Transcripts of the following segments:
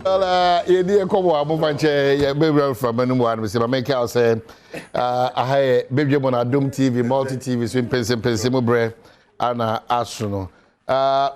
Well, you dear Kobo, Ampofo-Adjei, yeah, baby from anyone. We say, my make out say, I baby on Adom TV, multi TV, so Mpensenpensemu bre, and Astrono.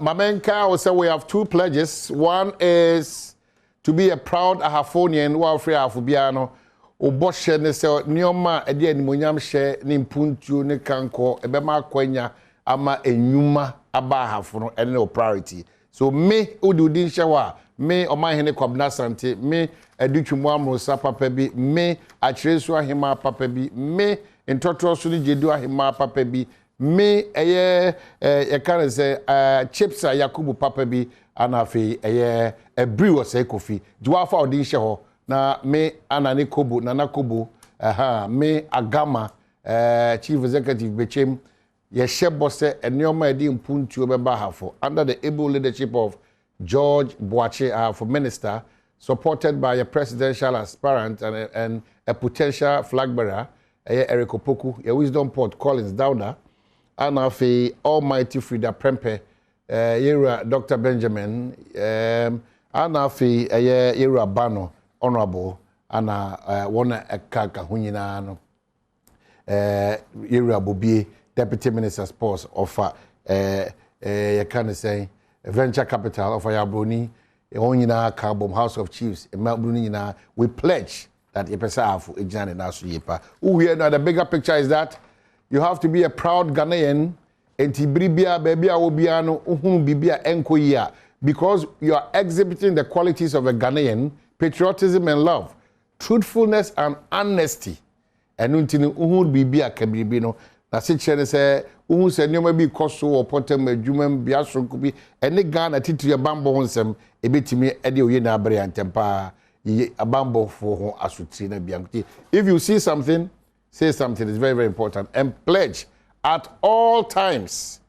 My main car will say we have two pledges. One is to be a proud Ahafonian, who are free Afubiano, or Boshe, ne se Nioma, a dear Munyam share, Nimpuntu, ne Kanko, Ebema Quenya, Ama, Enyuma, Abahafono, and no priority. So, me, Udu Din Shawa. Me o my hene kwabna sante me aduchumwa amrosa papa bi me achresu ahema papa bi me ntotro so ni jedu ahema papa bi me eye e kan say chipsa yakubu papa bi anafi eye ebri wo say kofi duafa odin hye ho na me anane kobo nana kobo me agama chief executive bechem ye shebo say enioma edi mpuntuo be bahafo under the able leadership of George Boache for minister, supported by a presidential aspirant and a potential flag bearer, Eric Opoku, a wisdom port Collins Dowda, and of a almighty Frida Prempe, Dr. Benjamin, and of a era Bano, honorable, and one a Kaka Huninano, era Bobi, deputy minister's post of you can say. Venture capital of Ayabroni, Onyina Carbon House of Chiefs, Melbourne, we pledge that Epesafu, Ejane Nasu Yepa. The bigger picture is that you have to be a proud Ghanaian, and Tibribia, Babia, Obiano, Bibia, Enkoya, because you are exhibiting the qualities of a Ghanaian, patriotism and love, truthfulness and honesty. And Untinu Bibia Kabibino. Na se chere se uhu se nyoma bi koso wo potem adwumam bia sonko bi ene Ghana titire bambo honsem ebetimi ede oye na abre antempa ye abambo fo ho asutri na bia. If you see something, say something. It's very, very important, and pledge at all times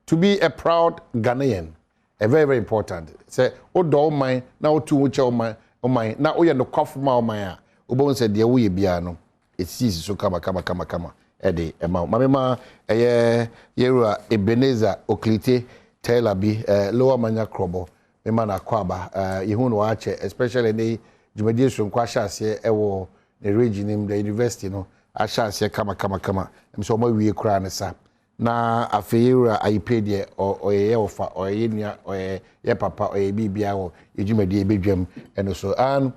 to be a proud Ghanaian. Very, very important. Say odo man na otu uche o man na oye no kwafuma o man a obo se de wo ye bia no etisi so kama Eddie amount. Mamma Yera Ebenezer Oklite Taylor B Lower Manya Krobo, Memana Kwaba, Yehun Wache, especially the Jumediation Kwashas ewo the region in the university, no, Ashas kama. I'm so much we cry sir. Na a fair I paid ye or a offer or a yenya or a papa or a BBI or a Jumedi Bigem and also. And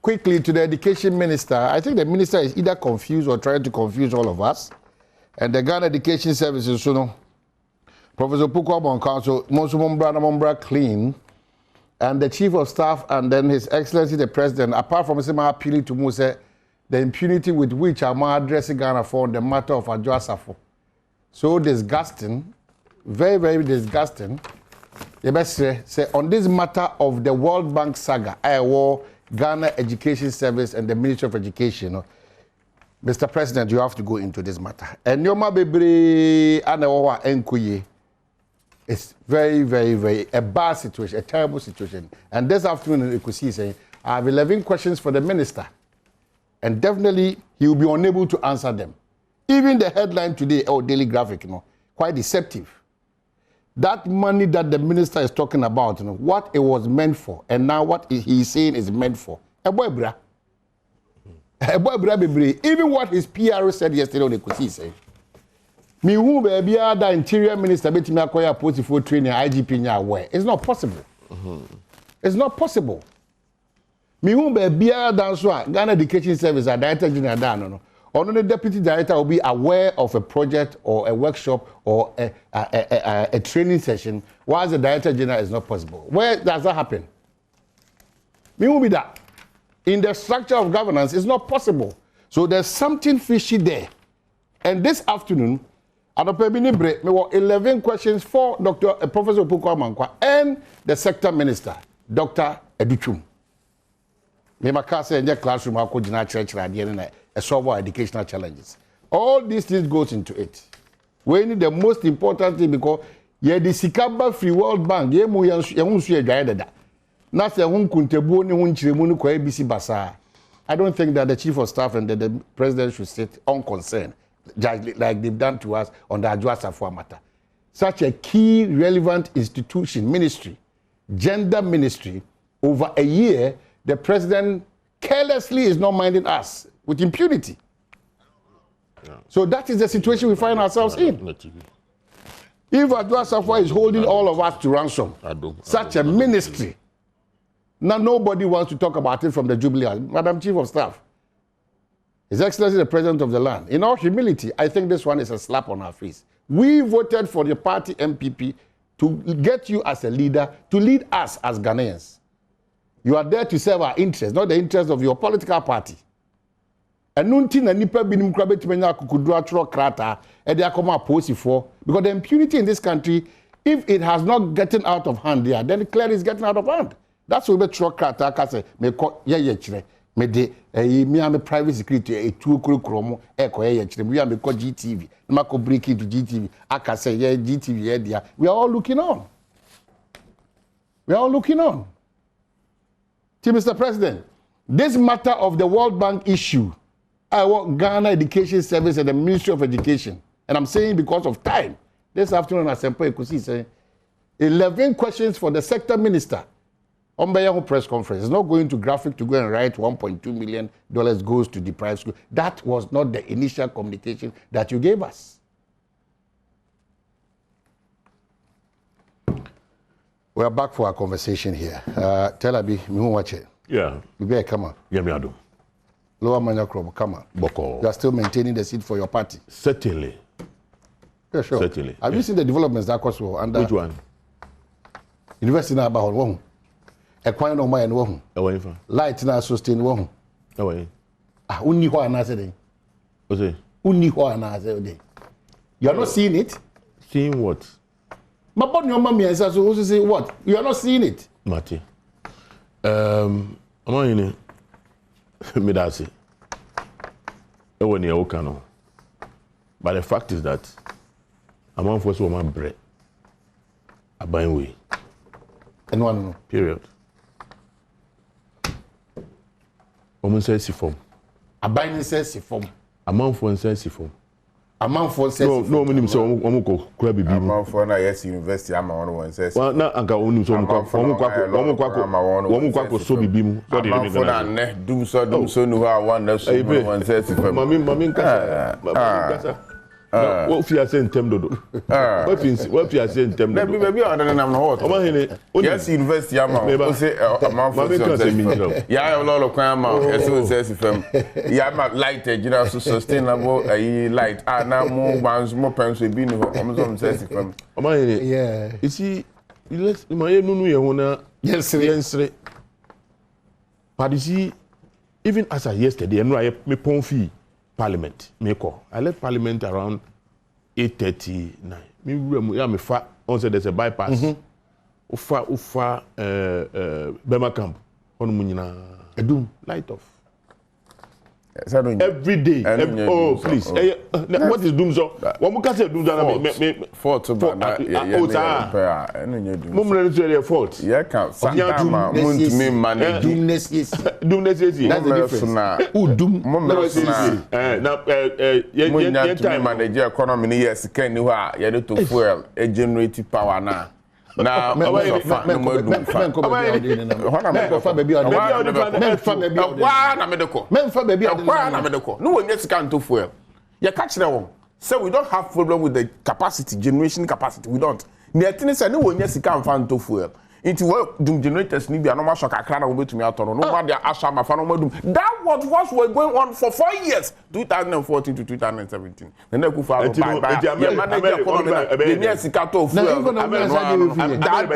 quickly to the education minister, I think the minister is either confused or trying to confuse all of us. And the Ghana Education Services, you know, Professor Pukwabon Council, Mombra clean, and the Chief of Staff, and then His Excellency the President, apart from saying appealing to Muse, the impunity with which I'm addressing Ghana for the matter of Adjoasafo. So disgusting, very, very disgusting. The best say on this matter of the World Bank saga, I war Ghana Education Service and the Ministry of Education, Mr. President, you have to go into this matter. And Nyoma Bebre Anawa Enkuye, it's very, very, very a bad situation, a terrible situation. And this afternoon, you could see saying, I have 11 questions for the minister, and definitely he will be unable to answer them. Even the headline today, or Daily Graphic, quite deceptive. That money that the minister is talking about, what it was meant for, and now what he's saying is meant for. Even what his PR said yesterday on the Kusi say, me who be the interior minister bet me acquire post for training IGP where it's not possible. It's not possible. Me who be the Ghana Education Service Director General or the deputy director will be aware of a project or a workshop or a training session, while the director general is not possible. Where does that happen? Me will be that. In the structure of governance, it's not possible. So there's something fishy there. And this afternoon, I have 11 questions for Professor Pukwabon and the sector minister, Dr. Educhum. I say in the classroom, I could not church and solve our educational challenges. All these things goes into it. We need the most important thing because the Sikaba Free World Bank, I don't think that the Chief of Staff and the President should sit unconcerned, like they've done to us on the Adjoasafo matter. Such a key, relevant institution, ministry, gender ministry, over a year, the president carelessly is not minding us with impunity. Yeah. So that is the situation we find ourselves in. If Adwa Safwa is holding all of us to ransom, such a ministry, now nobody wants to talk about it from the Jubilee. Madam Chief of Staff, His Excellency the President of the land, in all humility, I think this one is a slap on our face. We voted for the party MPP to get you as a leader, to lead us as Ghanaians. You are there to serve our interests, not the interests of your political party. And nunti na nipa binim kra betimenya akukudru atro krata e dey akoma post for, because the impunity in this country, if it has not gotten out of hand there, then clearly it's getting out of hand. That's why we tro krata ka say me ko ye kire me de me am private security e tu kurukromo e ko ye kire me am ko GTV na ko break into GTV aka say ye GTV ye dia. We are all looking on. We are all looking on. Mr. President, this matter of the World Bank issue, I want Ghana Education Service and the Ministry of Education, and I'm saying because of time. This afternoon, as Sempo Ekusi saying, 11 questions for the sector minister on Bayahu press conference. It's not going to graphic to go and write $1.2 million goes to the private school. That was not the initial communication that you gave us. We are back for our conversation here. Tell Abi, watch it. Yeah. You come on. Yeah, me Adom. Lower Manya Krom, come on. Boko. You are still maintaining the seat for your party. Certainly. Yeah, sure. Certainly. Have you seen the developments that cost well under? Which one? University na about one. Equine no mind one. Light na sustain one. Ah, unni ho anase dey. What's it? Unni ho anase dey. You are not seeing it? Seeing what? My body your mommy answer so also say what? You are not seeing it? Mati. I'm on me that's it. When you can. But the fact is that I'm on for so much bread. I buy way. And one period. Woman says si form. I buy says si form. A man for says si form. A man for says no minimum so omuko kura bibi. A man for na yes university am one says. Well na anka onu so omuko omuko so bibi mu. So dey me na ne dum so no ha one na so one says si form. Mami nkasa. What if you are saying tem dodo? What if you are saying tem dodo? Maybe other than I'm not. Yes, university am. O say a man for says. Yeah, a lot of crime am. Yes, says fam. Yeah, ma light general sustainable light. Ah, na more bands more pencil be no. Am says fam. Yeah. You see, let's my nunu ye ho na yes. But you see, even as I yesterday, and I me pon fee Parliament, I left Parliament around 8:39. Me fa on say there's a bypass. Ufa Bema camp. On munyina Adom light off. Every day. Oh please. What is doom so? What mo ka say doom so fault about fault. Yeah, can sometimes me manage doomness is that's the difference. Doom now manage economy yes can you are to fuel a generate power now. Now, no one yes can to fuel. You catch that one. So we don't have problem with the capacity, generation capacity. We don't. No one yes can find to fuel. Into what doom generators need be a normal shock. I can't wait to me out on no one. They are my fan doom. That was what was going on for 4 years, 2014 to 2017. Then they could follow by that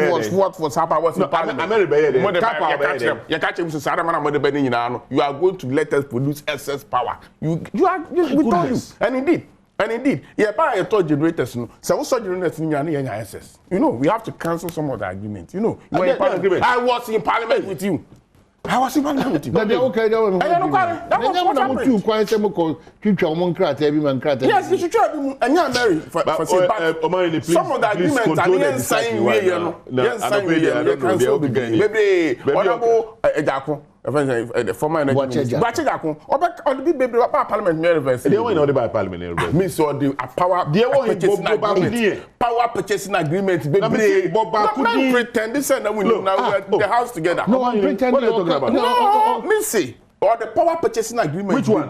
was what was happening. Was in Parliament. You catch him to Sadaman. You are going to let us produce excess power. We told you, and indeed. And indeed, yeah, but I thought generators, so also generators in your access. You know, we have to cancel some of the arguments. You know, I was in Parliament with you. I was in Parliament with you. That okay, that was yes, you should try and you're married for some of the agreements are the sign we cancel maybe the former energy minister. Bachigakun, or the baby parliament may reverse. They won't know the parliament. Me saw the power purchasing agreement. Man pretend this and we know now the house together. No one pretend. What are you talking about? No, me see. Or the power purchasing agreement. Which one?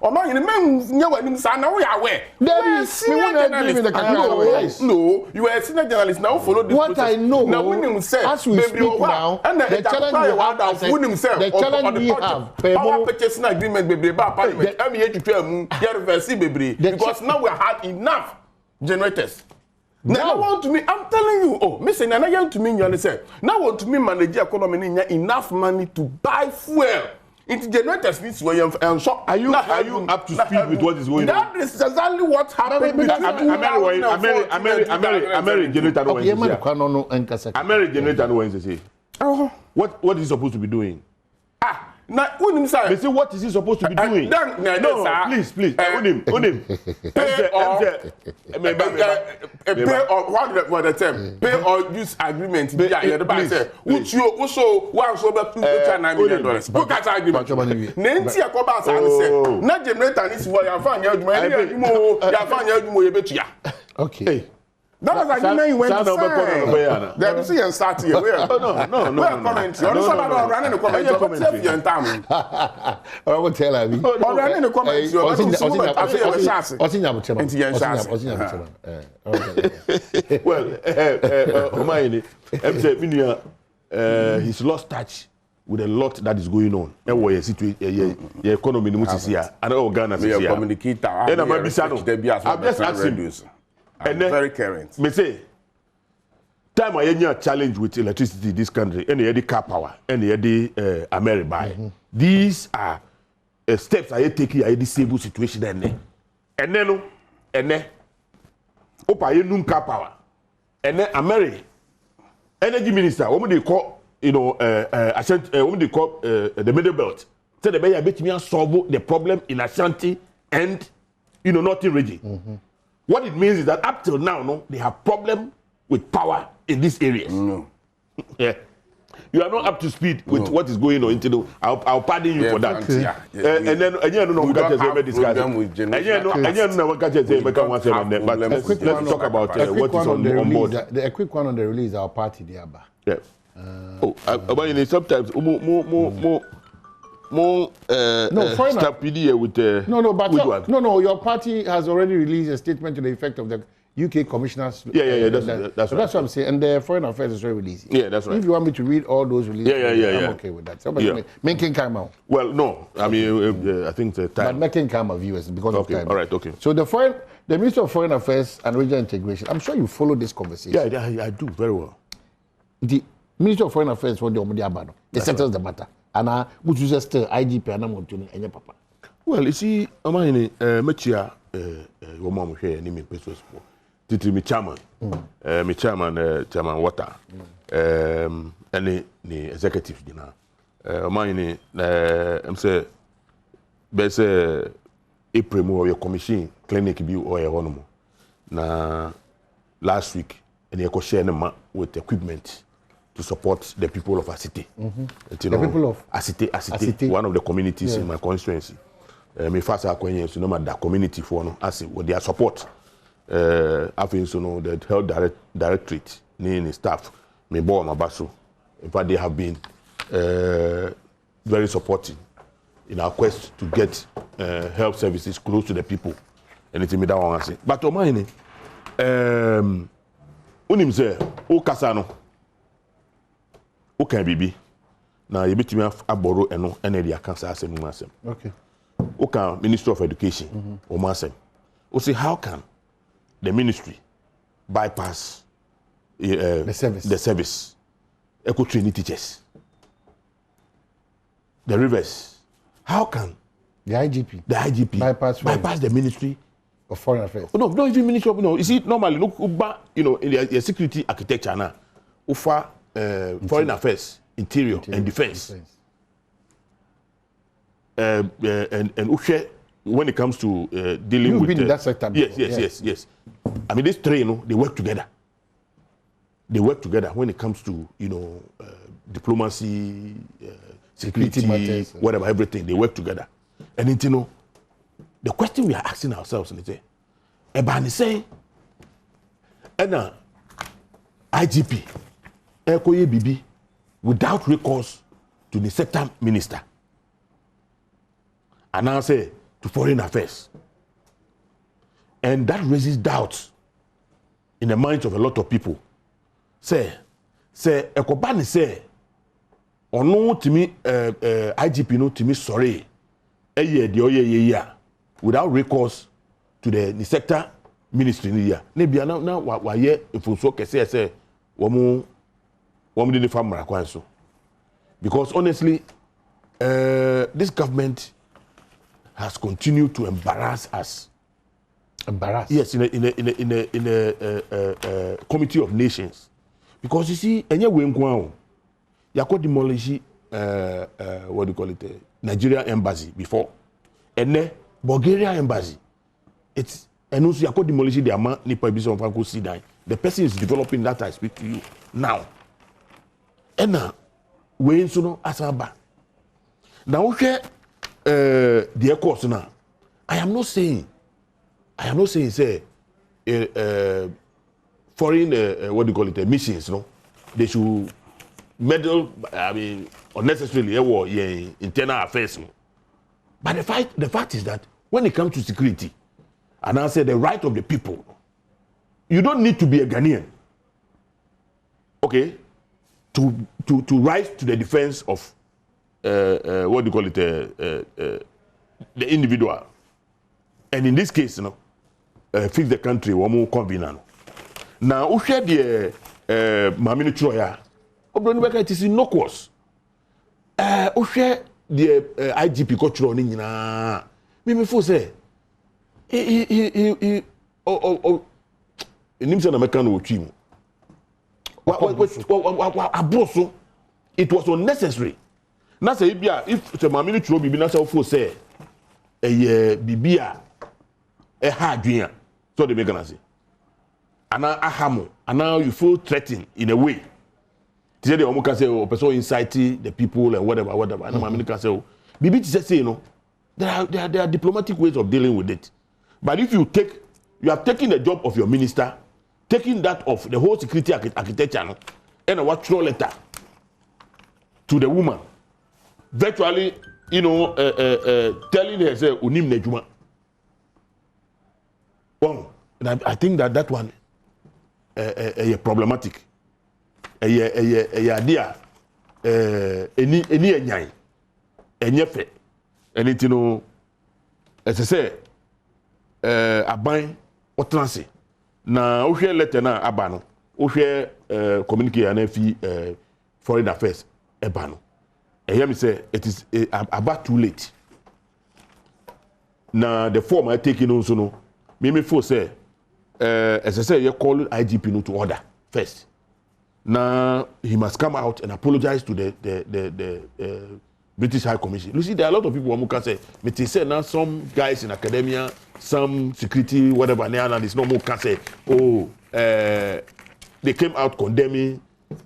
Or man, the men know what him say. Now we are aware. There is senior journalist. No, you are a senior journalist now. Follow this. What I know. Now we say as we speak now, the challenge we have, power purchasing agreement, baby, parliament. I'm here to tell you, because now we have enough generators. Now want to me, I'm telling you, oh, Mr. Nana, you to me, you understand? Now want to me manage the economy, enough money to buy fuel. It generators needs to and so are you up to speed with what is going on? That is exactly what happened. American generator no one say. What is he supposed to be doing? Now, unim say. They say what is he supposed to be doing? No, please. Unim. Pay or what the term? Pay or use agreement. Yeah, the bank say. Which you also one so about $2.9 million. Look at agreement. Nanti akoba say say. Na generator this what you find you you betua. Okay. That was agreement you went to sign. There is a start here. No. We are commenting. You are running the comment. I will tell you. Running the comments. You are well, he's lost touch with a lot that is going on. And where the economy is here, and all Ghana is here. And I'm just asking you. And very current. Me say, time I any challenge with electricity in this country, and the car power, and the America. These are steps I take here, I disable situation and then, opa ye car power, and then America, energy minister, what they call, what they call the middle belt. Say the bay bet me solve the problem in Ashanti and Northern region. What it means is that up till now, they have problem with power in these areas. Yeah, you are not up to speed with what is going on. I'll pardon you for that. And then let's talk about what is on board. A quick one on the release. Our party, the Abba. Yeah. Sometimes more stampede with no, your party has already released a statement to the effect of the UK commissioners. That's what I'm saying. And the Foreign Affairs is already releasing. Yeah, that's right. If you want me to read all those releases, I'm okay with that. So making come out. Well, no, I mean, I think the time. But making come out viewers because of time. All right, okay. So the Minister of Foreign Affairs and Regional Integration, I'm sure you follow this conversation. Yeah, I do very well. The Minister of Foreign Affairs for the Omodiabano, it settles the matter. And which is just IGP and I'm going to papa. Well, you see, I'm in Mechia, your mom here, and me Pesos. Titi, me chairman, Chairman Water, and the executive, you know. Mine, I'm say, there's a April more your commission clinic view or a honomo. Now, last week, and you could share with equipment to support the people of Asite. The people of Asite, one of the communities in my constituency. Me first acquaintance, you know, that community for no, with their support. I think so the health directorate, the staff, me boy my basso. In fact, they have been very supportive in our quest to get health services close to the people. Anything me that one say. But to mine, unim say, o kasano. Okay, baby. Now you bet me aboro eno ene dia cancer asem mu asem. Okay. Okay, Minister of Education o masem. O say how can the ministry bypass the service? Eco training teachers. The reverse. How can the IGP bypass the Ministry of Foreign Affairs? No, not even Ministry of You see, normally look in the security architecture now. Ufa Foreign Affairs, Interior and Defense. And when it comes to dealing with that sector. Yes. I mean, these three, they work together. They work together when it comes to diplomacy, security matters, whatever, everything. They work together. And you know, the question we are asking ourselves is, Ebani say, and IGP, Ekoye Bibi, without recourse to the sector minister, and now say to foreign affairs, and that raises doubts in the minds of a lot of people. Say, Ekobani say, ono timi IGP no timi sorry, without recourse to the sector ministry in here. Maybe now why if we so say womu didn't farm so. Because honestly, this government has continued to embarrass us. Embarrass? Yes, in a committee of nations. Because you see, any way you could demolish what do you call it? Nigeria embassy before. And then Bulgaria embassy. It's and also you could demolish the amount nipa bisa of Uncle Sidai. The person is developing that I speak to you now. And now we so asaba. Now okay the course now. I am not saying say foreign what do you call it missions, no? They should meddle, I mean, unnecessarily internal affairs. No? But the fact is that when it comes to security, and I say the right of the people, you don't need to be a Ghanaian, okay, to rise to the defense of what do you call it, the individual, and in this case, you know, fix the country one more convenient. Now, who share the Mamini Troya? It is no course. Who share the IGP culture on Nina? Me for say, he names an American team. It was unnecessary. Now say if the Mamini Troya be not so for say, Bibia, hard so they make an answer. And now ahamo, and now you feel threatened in a way. Today the can say, oh, person inciting the people and whatever. And I can say, oh, Bibi say, you know, there are diplomatic ways of dealing with it. But if you have taken the job of your minister, taking that of the whole security architecture, and a what letter to the woman, virtually, you know, telling her say, unim nejuma. Well, and I think that one problematic. Idea any enyai enyefe and it you know as I say aban otranse na o hwe letter na aba no o hwe communicate na fi foreign affairs eba no hear me say it is about too late na the form I take also no me for say as I say you call IGP no to order first. Now he must come out and apologize to the British High Commission. You see, there are a lot of people who can say, say now some guys in academia, some security, whatever, analysts, no more can say, oh, they came out condemning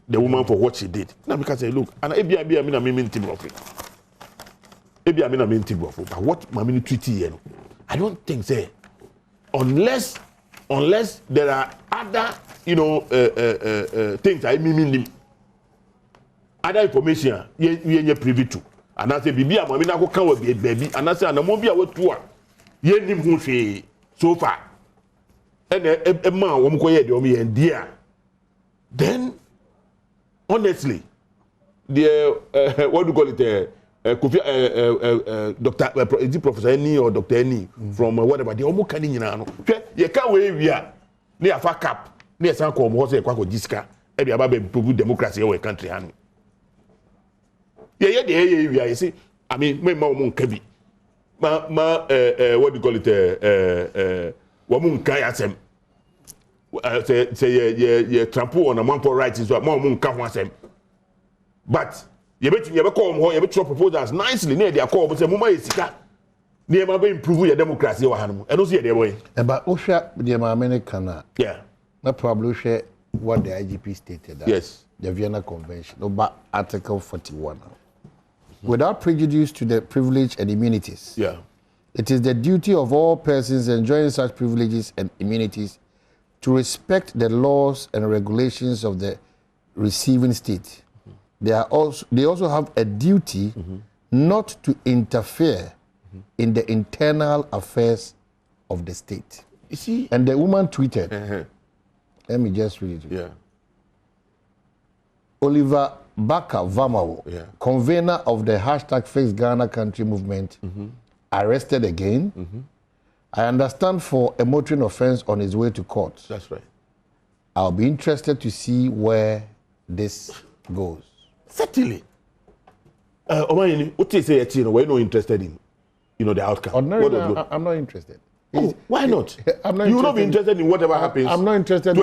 the woman for what she did. Now we can say, look, and but what Mamini treaty here? I don't think say unless there are other you know things I mean other information you privy to and I say bibi amami na ko kan wa baby and I say anamo bi a wetu a ye nim hu hwe so far and e ma wo mko ye de o me dia then honestly the what do you call it Dr. Is it Professor Eni or Dr. Eni from whatever the omo kan nyina no hwe ye ka we wia na afa cap na san ko mo se kwa ko jiska e bia ba be prove democracy in our country han ye wia you see I mean me ma omo nka bi ma what do you call it wo mo nka ya sem say ye trample on a man for rights so ma omo nka ho asem but you bet call home, you bet proposals nicely near their call, but say Muma is sika. Near my improve your democracy or Hanum. I don't see it way. But Osha, the American, yeah, not probably share what the IGP stated. Yes, the Vienna Convention, about Article 41. without prejudice to the privilege and immunities. Yeah. It is the duty of all persons enjoying such privileges and immunities to respect the laws and regulations of the receiving state. They also have a duty not to interfere in the internal affairs of the state. You see? And the woman tweeted, let me just read it. Yeah. Oliver Baka-Vamawo, convener of the hashtag Fix Ghana Country movement, arrested again. I understand for a motoring offense on his way to court. That's right. I'll be interested to see where this goes. Certainly. Omani, what you say, we're not interested in, the outcome. I'm not interested. Oh, why not? I'm not you will not be interested in whatever happens. I'm not interested to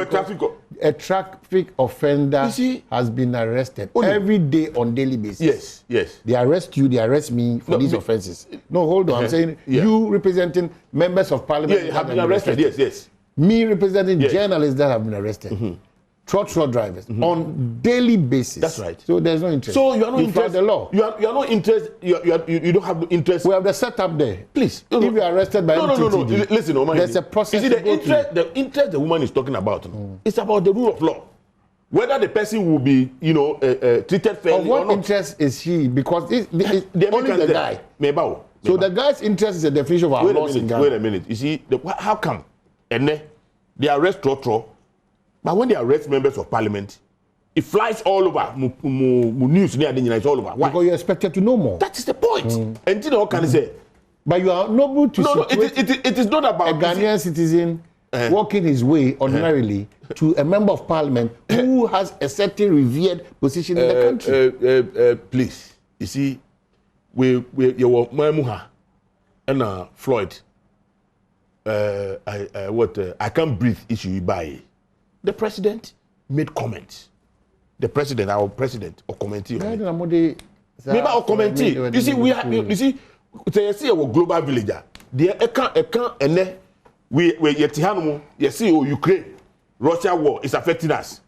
a traffic offender has been arrested every day on daily basis. Yes. They arrest you, they arrest me for these offenses. No, hold on. I'm saying you representing members of parliament have been arrested. Yes. Me representing journalists that have been arrested. Truck drivers on daily basis. That's right. So there's no interest. So you are not interested. The law. You are not interested. You don't have the interest. We have the setup there. Please. If you are arrested by MTTD, no. Listen, Omar. There's a process. You see, the interest the woman is talking about, it's about the rule of law. Whether the person will be, treated fairly of what or not. interest is he? Because only the guy. So the guy's interest is a definition of our laws in Ghana. Wait a minute. You see, how come? And then they arrest Trotro. But when they arrest members of parliament, it flies all over. News near the United all over. Why? Because you're expected to know more. That is the point. And you know what can I say? But you are noble to it is not about a Ghanaian citizen walking his way ordinarily to a member of parliament who has a certain revered position in the country. Please, you see, you were Mamuha and Floyd. I can't breathe issue by. The president made comments. Our president, or commenting. Maybe or commenting. You see, you see, our global villager. We Ukraine, Russia war is affecting us.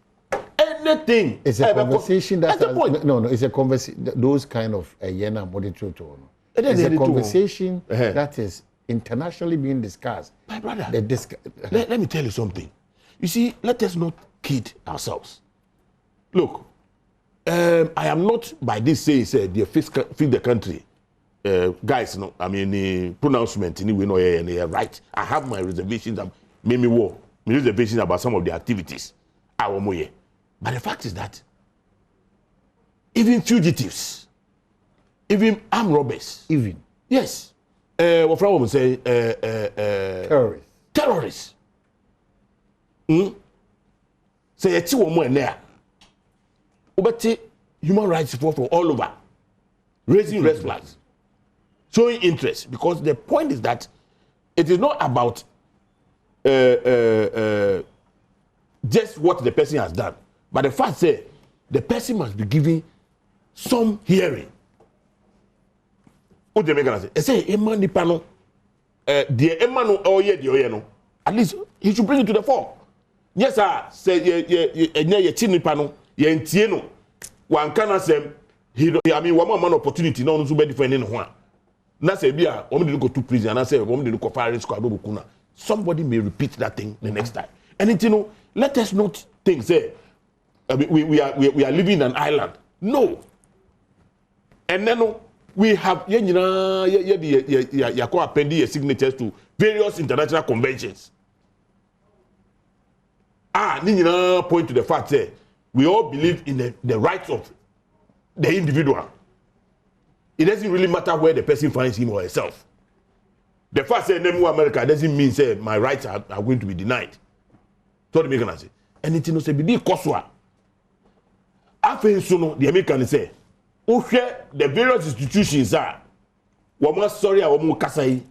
Anything. It's a conversation that's the point. No, it's a conversation. Those kind of yena moderator. It's a conversation that is internationally being discussed. My brother, let me tell you something. You see, let us not kid ourselves. Look, I am not by this saying, they fix the country. Guys, no, I mean, the pronouncement, anyway, right. I have my reservations, reservations about some of the activities. But the fact is that even fugitives, even armed robbers, yes, what I would say, terrorists. Say a 2 or more in there. But human rights support all over, raising red flags, showing interest, because the point is that it is not about just what the person has done, but the fact that the person must be given some hearing. What they make us say? Emma Nipano, the Emma or yet, at least he should bring it to the fore. Yes, sir. Say ye chinipano, ye ntieno. One can say I mean, one man opportunity, no one be defending one. Na say bia, woman did go to prison, and I say woman did go fire squad kuna. Somebody may repeat that thing the next time. And let us not think say we are living in an island. No. And then we have appending signatures to various international conventions. Point to the fact that we all believe in the rights of the individual. It doesn't really matter where the person finds him or herself. The fact that America doesn't mean say my rights are going to be denied. So the American say, and it's no say be koswa. After so the American say, the various institutions are sorry kasai.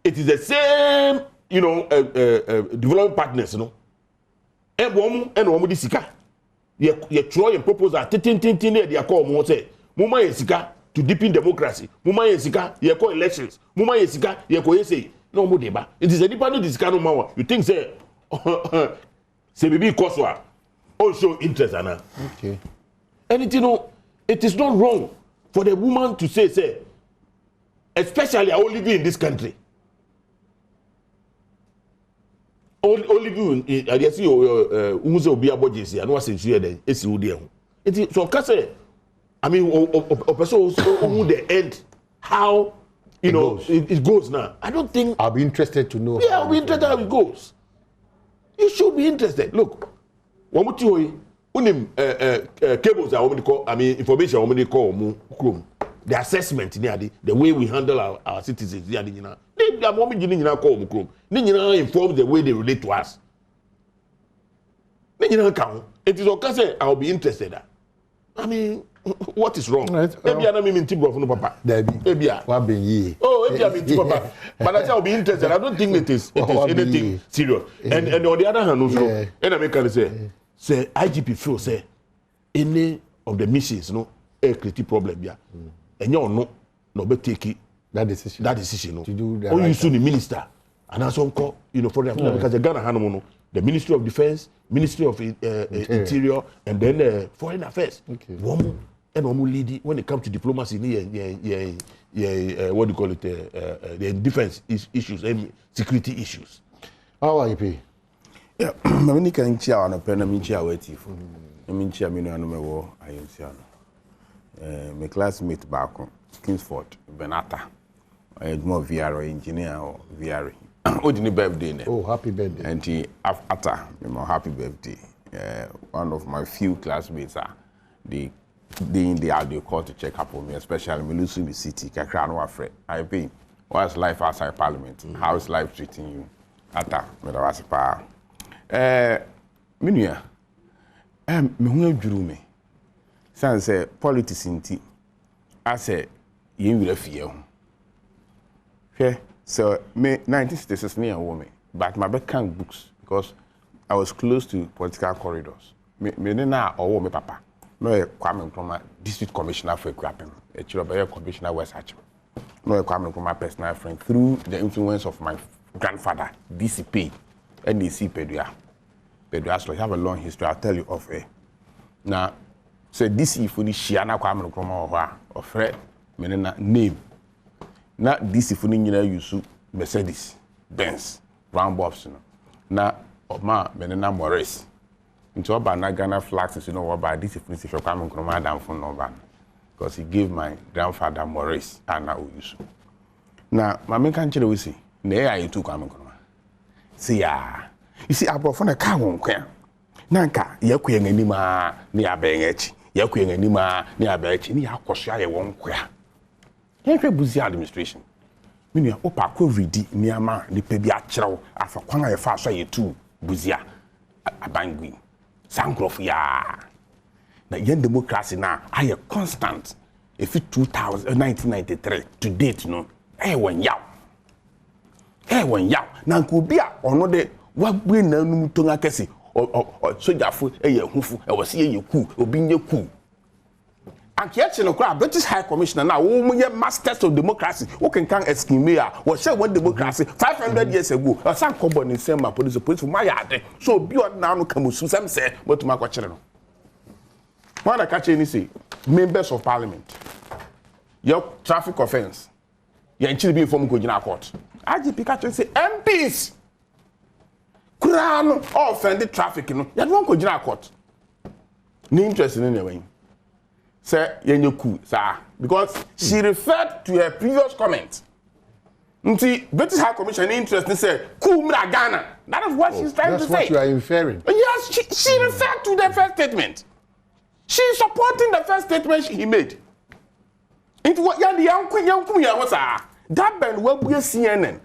It is the same, development partners, and woman di sika. Ye try and propose a tin they call mo say, Muma yesika to deepen democracy. Muma yesika ye call elections. Muma yesika ye ko say no mo deba. It is a deepening this kind of mawa. You think say say baby also interest ana. Okay. And it is not wrong for the woman to say, especially I only live in this country. Only do I see Umuze Obi Abojesi and what's in here then it's so say I mean person who the end how you know it goes now. I don't think I'll be interested to know. Yeah, I'll be interested how it goes. You should be interested. Look, one more thing, cables are what we call, I mean information what we call Chrome. The assessment the way we handle our citizens they inform the way they relate to us. It is okay say I'll be interested. I mean, what is wrong? Maybe I don't mean no papa. Maybe what be ye? Oh, maybe I mean papa. But I say I'll be interested. I don't think it is anything serious. And on the other hand also, and I can say IGP feel say any of the missions no a creative problem yeah. And you no be take that decision no. To do that. Or you soon the minister and as on call for them because the Ghana Hanomo the Ministry of Defense, Ministry of Interior, and then Foreign Affairs. Okay. One and one lead when it comes to diplomacy, what do you call it? The defense issues and security issues. How are you? Yeah, I can cheer on a pen and cheer waiting for me. I mean, I am my classmate back on Kingsford, Benata. I had more VR engineer or VR. Birthday. Oh, happy birthday. And after my happy birthday, one of my few classmates are they call to check up on me, especially me losing the city. I pay. What's life outside Parliament? How is life treating you? After me was pa. Minuya. Me hu adwuru me. San say politics inti. I say yen wi afie ho. Okay. So, me 1966 near woman, but my background books because I was close to political corridors. Me na or me papa. No, Kwame Nkrumah, district commissioner for Ekwapem, a Chirobaya commissioner West Hatchem. No, Kwame Nkrumah personal friend through the influence of my grandfather, DCP, NDC Pedua. Pedua, so I have a long history. I'll tell you of it. Now, so DC for the Shiana Kwame Nkrumah or Fred, me na name. Na this if you use Mercedes, Benz, Brown Bobs, na Oma Menena Morris. Into about Ghana flags, about this if you come from Madame for no because he gave my grandfather Morris and now use. Now, my main country we see, nay, I took coming. See, you see, I brought from a car won't care. Nanka, you're queering any ma near Bangage, you're queering any ma near Bangage, near Koshia won't queer. Henry Buzi administration. Minya opa ko redi niama ni pe bi a kyerɛw afa kwan a yɛ fa so yɛ tu Buzia abangui sankrof ya na yen democracy na ayɛ constant if 1993 to date no won yaw na nko bi a ɔno de wagbe na num tonga kɛse sojafo yɛ hufu wɔ se yɛ ku obi nye ku. And the British High Commissioner now, who masters of democracy, who can estimate what said what democracy 500 years ago, or some common in same police for my yard. So beyond now, no come some say, but to my question. When I catch any say, members of parliament, your traffic offense, you're in Chile from Gojina Court. IGP catch say MPs, crown or offended traffic, you don't go to court. No interest in anyway. Say yenyoku sir because she referred to her previous comment. Nti British High Commission interest in say kumra Ghana. That is what she's trying to say. That's what you are inferring. Yes, she referred to the first statement. She is supporting the first statement he made. Into what yanku ya sir. That band will be CNN,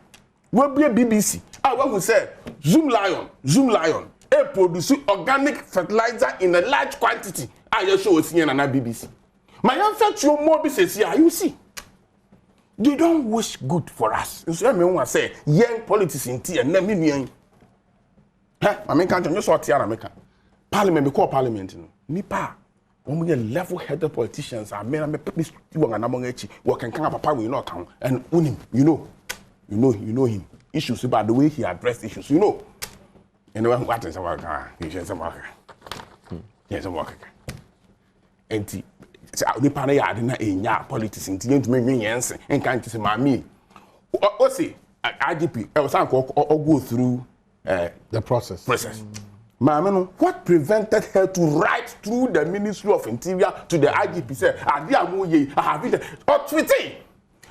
will be BBC. What we say Zoom Lion, a produce organic fertilizer in a large quantity. I show CNN and BBC. My answer to your more business here, you see. They don't wish good for us. So I mean, say young politics in tea and name. I mean, can't you sort here America? Parliament, we call Parliament. Nipa. When we level-headed politicians are men and this one and among each working kind of papa will not count. And him, you know him. Issues about the way he addressed issues, you know. And what is about he says some worker. Yes, some worker. And nipa na yade na enya politics nti yentumi nwenyense enka nti se mami o say IGP e was go through the process. Mami no what prevented her to write through the Ministry of Interior to the IGP say ade amoye have it or tweeting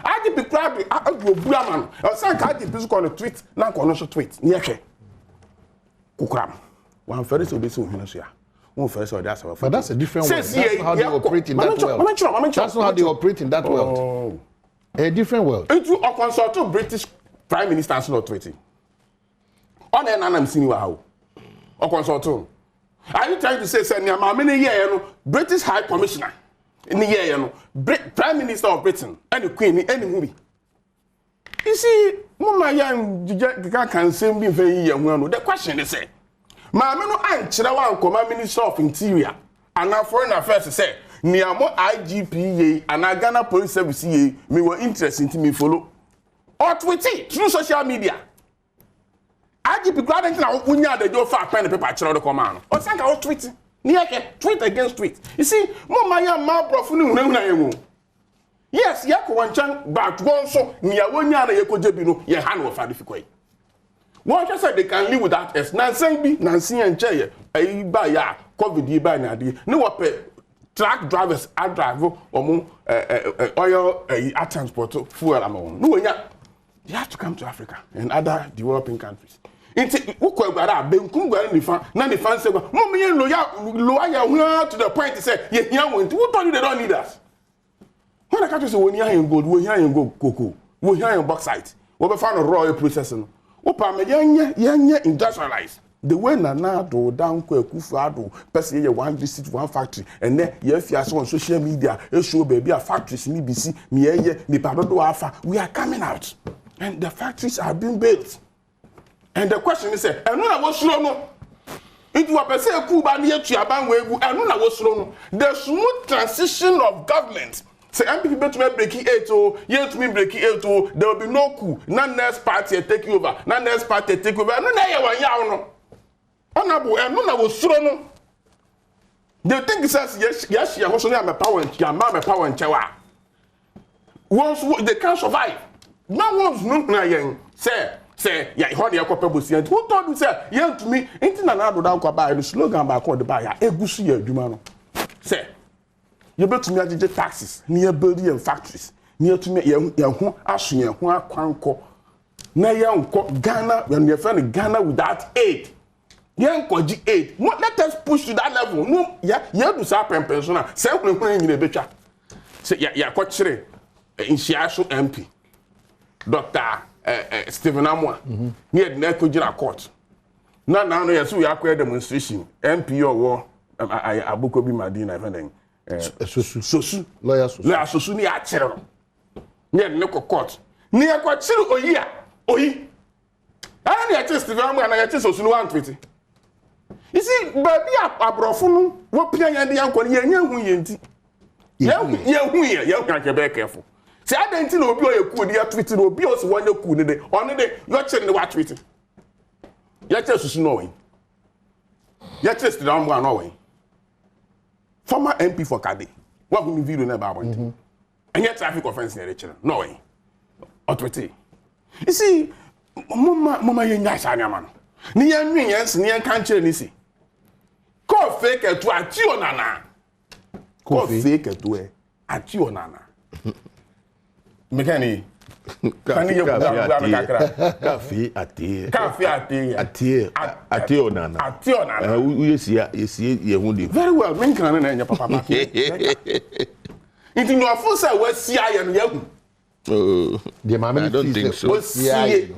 IGP crowd agbobu amano o say IGP so call tweet na ko no so tweet ne hwe kukram one first obi so hina so ya one first or that's but that's a different world. That's how they operate in that world. That's how they operate in that world. A different world. Into a consult to British Prime Minister and not tweeting. On an anam senior how. Or consult to. Are you trying to say, how many years British High Commissioner in the year, Prime Minister of Britain, and the Queen, any movie? You see, Mama Young can say me very young. The question is, Mamma no answer one command Minister of Interior and our Foreign Affairs say, Niamo IGP-UK and our Ghana Police Service me were interested in me follow. Or tweeting through social media. IGP Gladden now unya the job for pen paper channel the command. Or think I was tweeting. Tweet against tweet. You see, Mama Young Malprofunu. Yes, Yako one chan, but one so near 1 year Yako Jebino, your hand of Fadifikoi. One just said they can live without us. Nancy and Chair, a buy COVID by Nadi. No truck drivers, I drive or oil, a transport, fuel amount. No, you have to come to Africa and other developing countries. Into Ukwara, Benkunga, and the fans say, Mommy, loyal to the point to say, who told you they don't need us? When I catch you, when you're in gold, we're here in gold cocoa, we're here in bauxite, we'll found a royal processing. Opa me yanya industrialize the way na do down Kufuado person ye one visit one factory and then ye fiase on social media e show baby a factories ni bisi me ye ni padodo afa we are coming out and the factories are being built and the question is enu na wo slow no it was person ku ba na tuaban wegu enu na wo slow no the smooth transition of government. Say MPP bet to break it yet me break it there will be no coup. None next party take over. None next party take over. No na ya wan ya no. Honorable no na wo suro no. They think it says yes ya ho so na me power ya ma me power nchewa. Once they can't survive. Now once no na yen say ya ho de yakopɛ bosi who told you say yen to me inti na do down kwa ba the slogan ba ko de ba ya egusu ya adwuma no. Say you bet me agite taxes near building and factories near to me yahu aso yahu akwanko na yanko Ghana when you find Ghana without aid yanko gi aid let us push to that level no ya do sa pension na say kun nyina betwa say ya ko kire insiaso MP Dr. Stephen Amwa near na ko gira court na no yeso we akwa demonstration MP owo abuko bi madina even Sosu lawyer Sosu ni a chere no ne ko court ni e ko chere oyi ana ya test Stephen Amwa na ya test Sosu no wan tweet you see baby abrofo no wo pia yan de yanko ye hu yenti ye hu kan be careful say adenti na obi o ye ku ni ya tweet na obi o se won ye ku ni de on de yo chere ni wa tweet ya test Sosu no wen ya test Stephen Amwa no wen former MP for Kade. What will video never want? And yet traffic offense in the channel. No way. Authority. You see, Mama Yanya man. Ni yes, ni can't ni see. Call fake to Ationana. Call fake to Ationana. Mechanic. Cafe very well, men can and your papa. Into your full say, what's CI and you? I don't think so.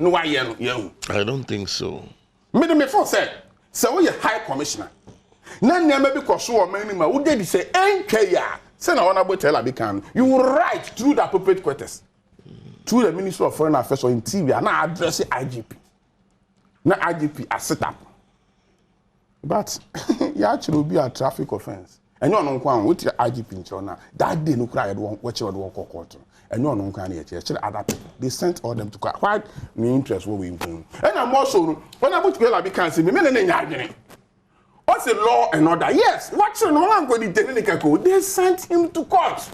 No, I don't think so. Me for said, so we a high commissioner. None never because so many ma would they say, NKR, send a honorable teller become. You will write through the appropriate quarters. Through the Ministry of Foreign Affairs or Interior, now addressing IGP. Now IGP are set up. But you actually be a traffic offense. And you're not going with the IGP in China. That day, no cry, what you want to court. And you're not going to actually other people. They sent all them to court. Why? Me interest what we doing. And I'm also, when I put together, I can't see me, men in What's the law and order? Yes, what's the law going to they sent him to court.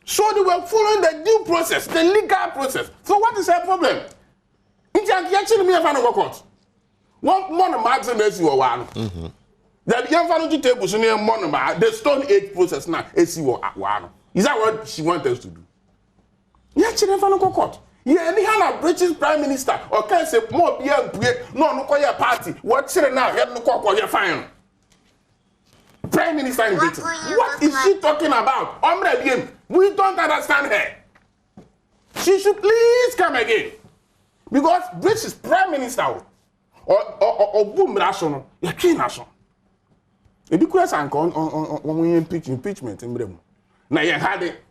So they were following the due process, the legal process. So what is her problem? Actually, me have no court. One more maximum is your one. That young family to table so near Monoma, the Stone Age process now, one. Is that what she wants us to do? Yeah, she never no court. Yeah, any hand a British Prime Minister or can say more beyond no call party. What's it now? You no call your fine. Prime Minister in Britain. What is she talking about? We don't understand her. She should please come again. Because British Prime Minister or boom rational, you can't. If you question on impeachment in Bremo. Now you had it.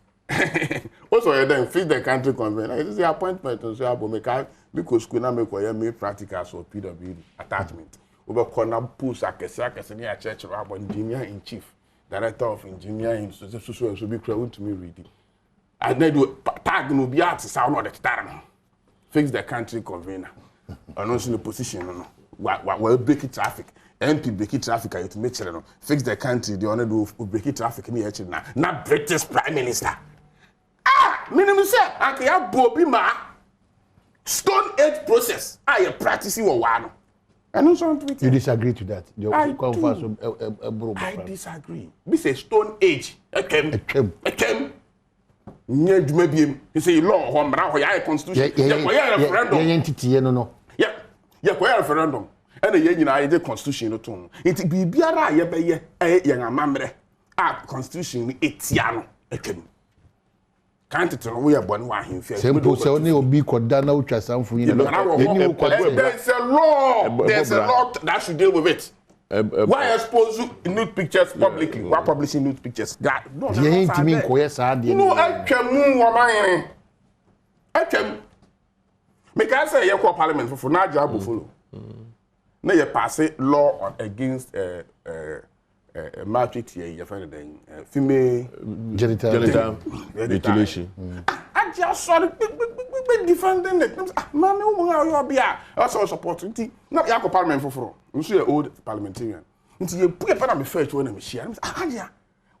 Also, you then feed the country convention. It is the appointment of Shabomeka because we now make practicals or PW attachment. Over corner post a senior church of engineer in chief, director of engineering, so be crowd to me reading. I need to tag no be artist sound of the time. Fix the country convener. Announcing the position. Well, break traffic. MP break traffic to make sure fix the country. The honor do break traffic in the now. Not British Prime Minister. Minimum say, Uncle Bobby Ma. Stone Age process. I am practicing one. You disagree to that? I disagree. This is Stone Age. Akem. Maybe you say law, home, constitution. Yeah, referendum. Yeah, referendum. And the United Constitution. It be Biara, young mamre. Constitution, etiano. Can't tell we are born one him. Simple, so only will be Kodana, which are some for you. There's a law. There's a law that should deal with it. Why expose nude pictures publicly? Why publishing nude pictures? God, no, you ain't to me, no, I can move woman. I can make I say, your parliament for now, job will follow. Now you pass a law against matrix here, you find it female genital mutilation. I just saw the defending it. Mammy, you'll be also supporting tea. Not your parliament for you see an old parliamentarian. Until you put a pen on the first one and me share.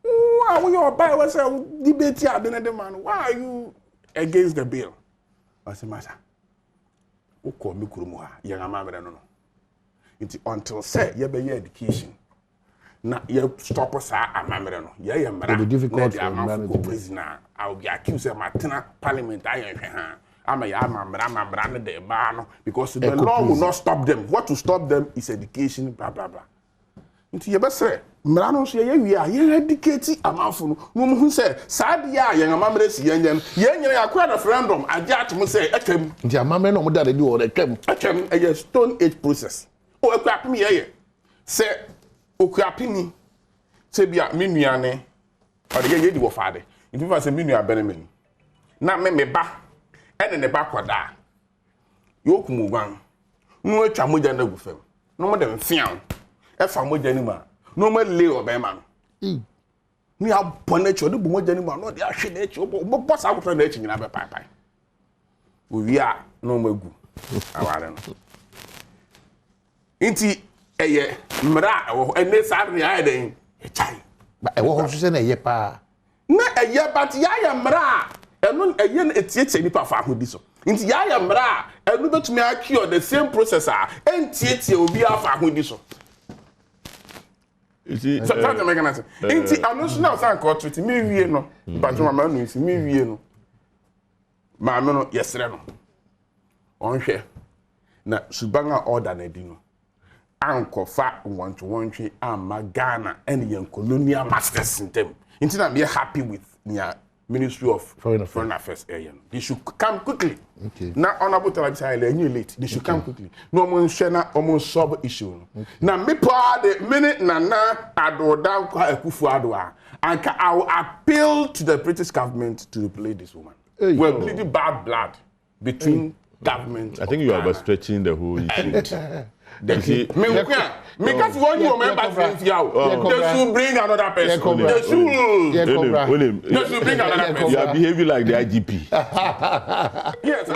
Why we are by was a debate here, the man? Why are you against the bill? What's the matter? Who call me Kurumua? Young mamma, no. Until say, you be education. Na you stop us a mamma, no. Yeah, the difficult prisoner. I'll be accused of my parliament. I'm a de man because the law will not stop them. What to stop them is education, blah blah blah. Into your best say, Mrano say we are educated amount no who say sad ya young mamma si yen acquired a referendum. I just must say ekem. The mamma no that they do or ekem a Stone Age process. Oh, a crap me here. Say Okuapini say be a minuane or the ye do father. If you say minua benemen. Na me ba and the back of that. You come one. No chamoja na gufem. No more than fiam. If I'm with anima. No more lay or beman. Me have ponacho, the bomojanima, no, they are shit nature, but what's out of nature in our pie. We are no more good. I don't know. Inti a year, Mra, and this Saturday, a child. But I won't say a year, pa. Not a year, but ya Mra. And non a yen it's yet any part with this. Into Yaya Mra, and look to me, I cure the same processor, and Tietia will be off with this. Sometimes I make an answer. Into I'm not now, thank God, to me, no, but my man is me, no. My man, yes, no. On here. Now, Subanga order Nedino. Uncle Fat 1-to-1 tree, and Magana, and young colonial masters in them. Until I'm happy with near. Ministry of Foreign Affairs area. They should come quickly. Okay. Now, honorable television, you're late. They should come quickly. No one share na almost solve issue. Now, me pa the minute na ado down kwa Ampofo-Adjei. And I will appeal to the British government to replace this woman. Hey, we're bleeding bad blood between government. I think you are overstretching the whole issue. Because one you remember friends here, they should bring another person. They should bring another person. You are behaving like the IGP. Yes.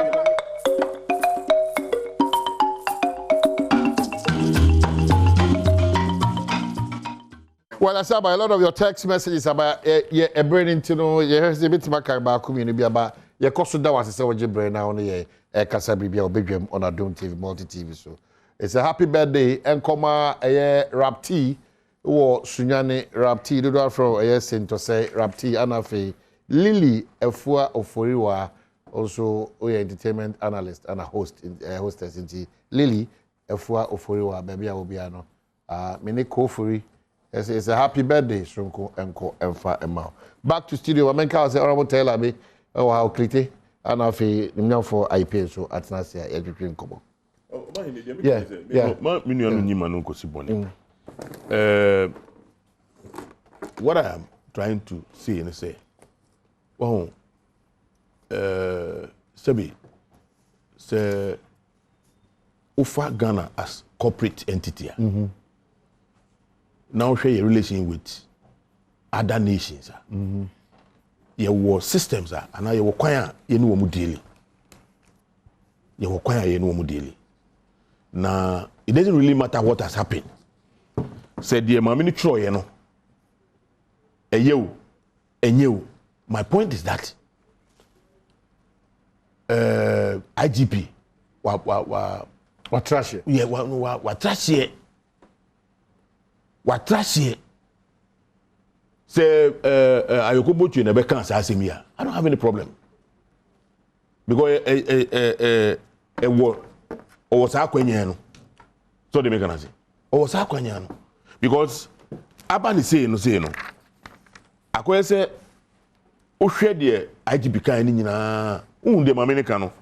Well, I said about a lot of your text messages about a brain into no, here's a bit of my community about your cost that was a brain now on the Casabria or Bedroom on Adom TV, multi TV. So it's a happy birthday and comma a rap tea or Sunyane rap tea, do from a saint to say rap tea anafe Lily Efua Oforiwa, also entertainment analyst and a hostess in Lily Efua Oforiwa, baby Obiano. Mene Kofuri. It's a happy birthday, Shunko Enko Emfa Emma. Back to studio. I mean, I was honorable Taylor me. Oh, how clite. And I've been for IP so at Nasia everything come. What I am trying to say and say, well, Sebi, say, offer Ghana as corporate entity. Now share your relation with other nations. Your systems and now you require you know daily. You require you know daily. Now it doesn't really matter what has happened. Said the mammy tro you know. You. My point is that IGP what trash it? Yeah, what trash it? What trash it? Say, I go put you in a back cancer. I don't have any problem because a war or was Aquaniano. So they make an answer. Or was Aquaniano because Abani say no. I say, oh, share the IGP in the Americano.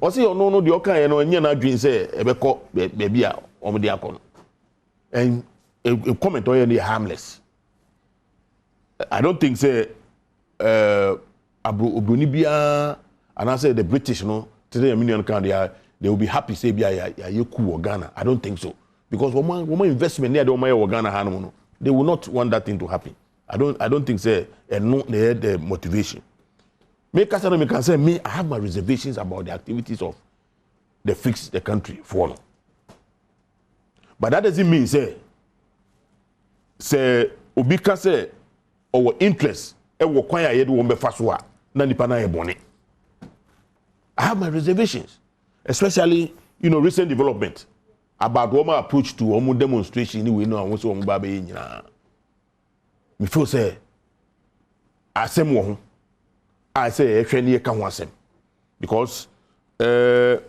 Or say, oh, no, the Oka and you're not doing say, a baby or the Akon. And a comment on the harmless. I don't think say Abrunibia and I say the British no today a million country they will be happy say you cool Ghana. I don't think so because woman investment near the Ghana they will not want that thing to happen. I don't think say no they had the motivation. Me can say me I have my reservations about the activities of the fix the country for. But that doesn't mean say Obika say our interest e wo kwan ya yede wo mbefa so a na nipa na ye bone. I have my reservations, especially recent development about woman approach to omo demonstration ni we know won so omo ba be nyina. Me feel say asem wo ho I say ehwe ne ka ho asem because I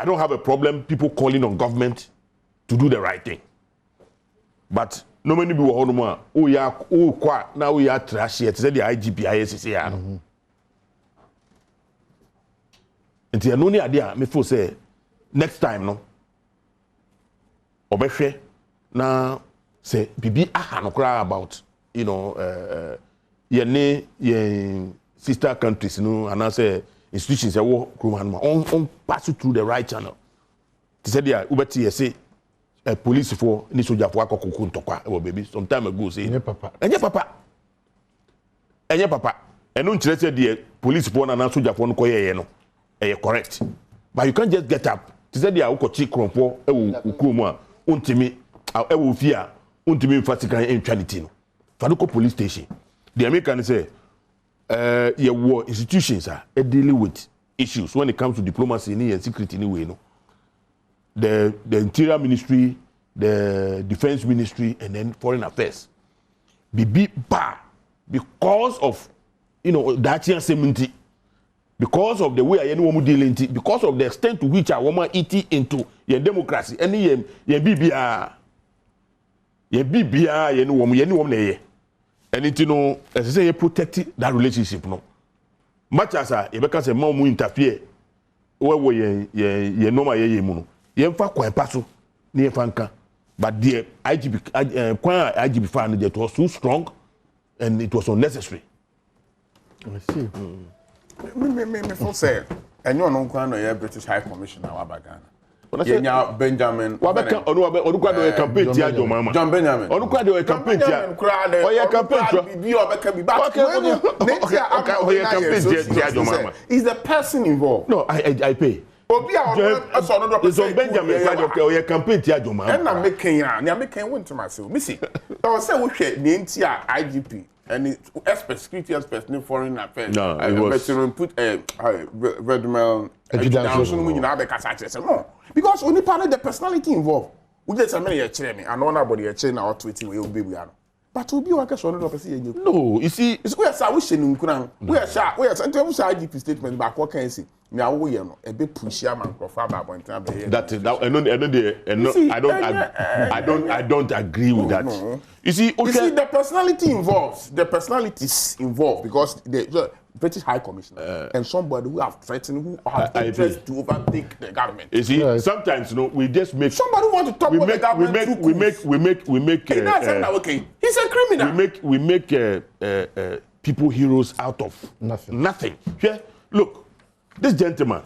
don't have a problem people calling on government to do the right thing. But no many people who know now we are trash yet say the IGP-UK. And the only idea me feel say next time no obehwe na say bibi aha no kra about ye sister countries and I say institutions e wo on pass through the right channel. They say there ubeti say police for ni soldier for akoko ntokwa e baby some time ago say enye papa eno nkyere say the police for na soldier for no koye no correct but you can't just get up to say there ukochi krompo e wo ukrom a untimi e wo fi a untimi mfatikan entwanity no faduko police station the American say your war institutions are dealing with issues when it comes to diplomacy and security anyway the Interior Ministry, the Defense Ministry, and then Foreign Affairs. Because of that year because of the way I know dealing, because of the extent to which I want eating into your democracy, and ye BBR, and it as I say, you protect that relationship no. Much as because a mom interfere, where ye know my ye Yemfa kwa paso ni fanka but the IGP fan that was too strong and it was unnecessary. I see. Me for say and you no kwa no ye British High Commissioner wa Ghana. Yenya Benjamin wabeka onu kwa do campaign ti Adom mama John Benjamin onu kwa do campaign ti o ye campaign bi obeka bi back o ye campaign ti Adom mama is the person involved. No, I pay Obi a so no do so Benjamin side of your campaign ti Adom. And na making ya, na making won to myself. Me see. I say we hwe the ntia IGP and expert security expert in foreign affairs. No, it was veteran put Badwam Mpensenpensemu because only part of the personality involved. We just a many chere me and nobody a chere na or tweeting we be we are. But obi wa ka so no person no, you see it's we are we shenu nkuran. We are IGP statement back what can see. Me awo ye no e be push ya man croffa ba bontan be here. That I don't agree with that. No. You see the personality involves the personalities involved because the British High Commissioner and somebody who have threatened who have interest to overtake the government. You see, sometimes we just make somebody want to talk about the government. We make okay. He's a criminal. We make people heroes out of nothing. Yeah, look, this gentleman,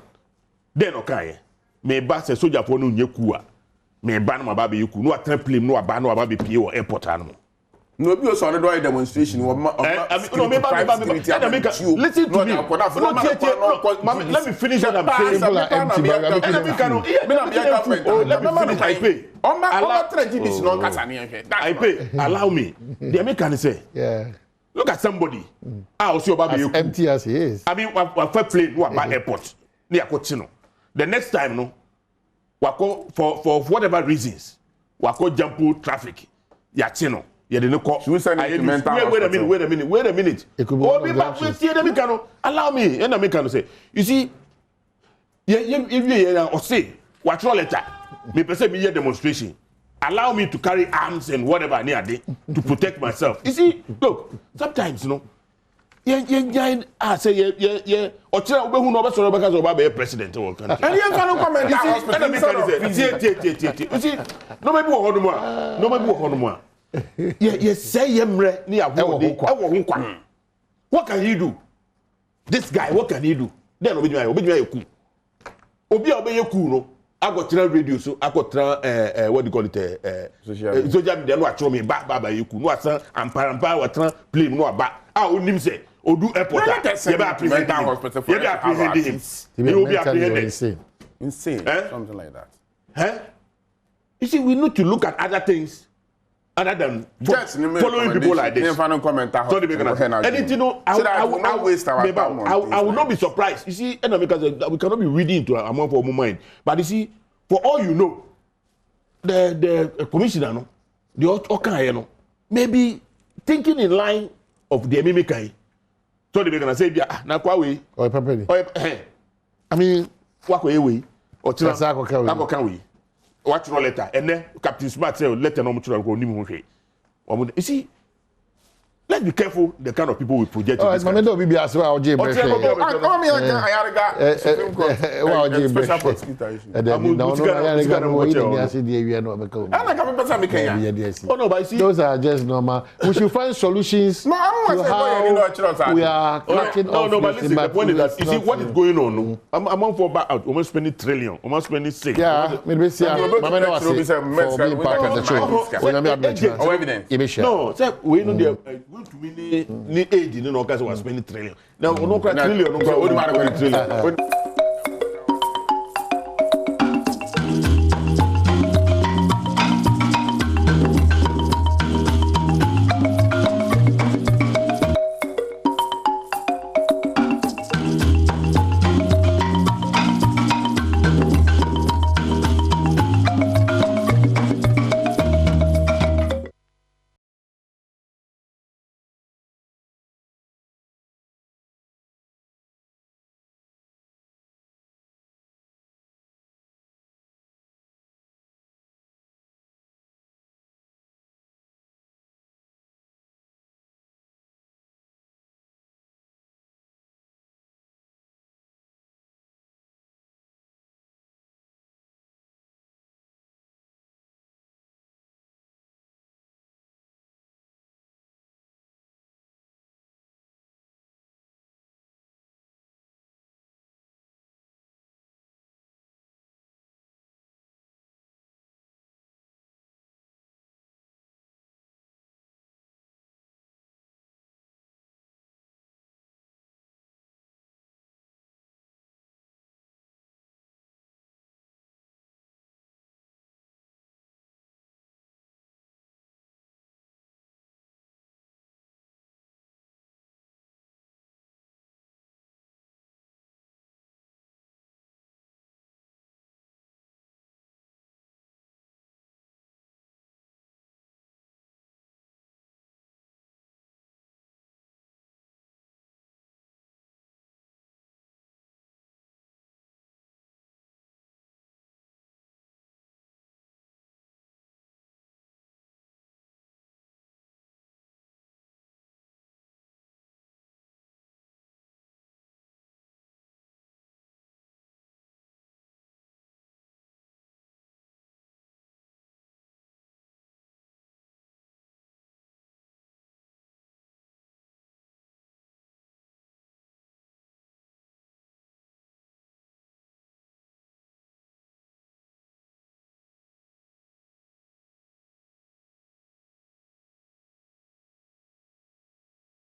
then okay, me ba se soldier for no nyekua, me ba no ba be yiku, no attempt no ba no ba be pie or airport anu. No be also another demonstration. No, listen to me. Let me finish what I'm saying. I pay. Allow me. The American say, yeah. Look at somebody. I see about as empty as he is. I mean, we're playing about airport. Near Cochino. The next time, no, for whatever reasons, we jump traffic. Yachino. Yeah, they wait a minute. Allow me. And I can say, you see, or say, what letter? Me person me demonstration. Allow me to carry arms and whatever near day to protect myself. You see, look, sometimes or tell who know about the president or country. And you can comment. You see, no maybe one more. Yes, say yemre ni awo. What can he do? This guy, what can he do? Then obi you cool. Obi obey cool no. I got try radio so I got try what do you call it social media no atro me ba you cool. No asa ampa wa try play no aba. Ah onim say odu airport. You be apprehend hospital. You be apprehend him. You be apprehend insane. Something like that. Huh? You see, we need to look at other things. Other than following people like this. Anything, I will not be surprised. You see, because we cannot be reading into a month for a moment. But you see, for all you know, the commissioner, no, the Okan, maybe thinking in line of the Mimikai. So they're gonna say, na kwa we. I mean, what way? Or China, watch no letter and then Captain Smart say letter no much go ni mu hwe. You see, let's be careful the kind of people we project. Oh, it's Mamendo Bibi as well, Ajay. Special prosecutor issue. No, but see, those are just normal. We should find solutions. No, I'm not saying we are cracking off. No, but listen, the point is that you see what is going on. I'm for back out. Almost spending trillion. Almost spending 6. Yeah, maybe see. Mamendo was for being part of the show. Evidence. No, say we know the going to mean aid in no case was spending trillion. Now no trillion, no trillion.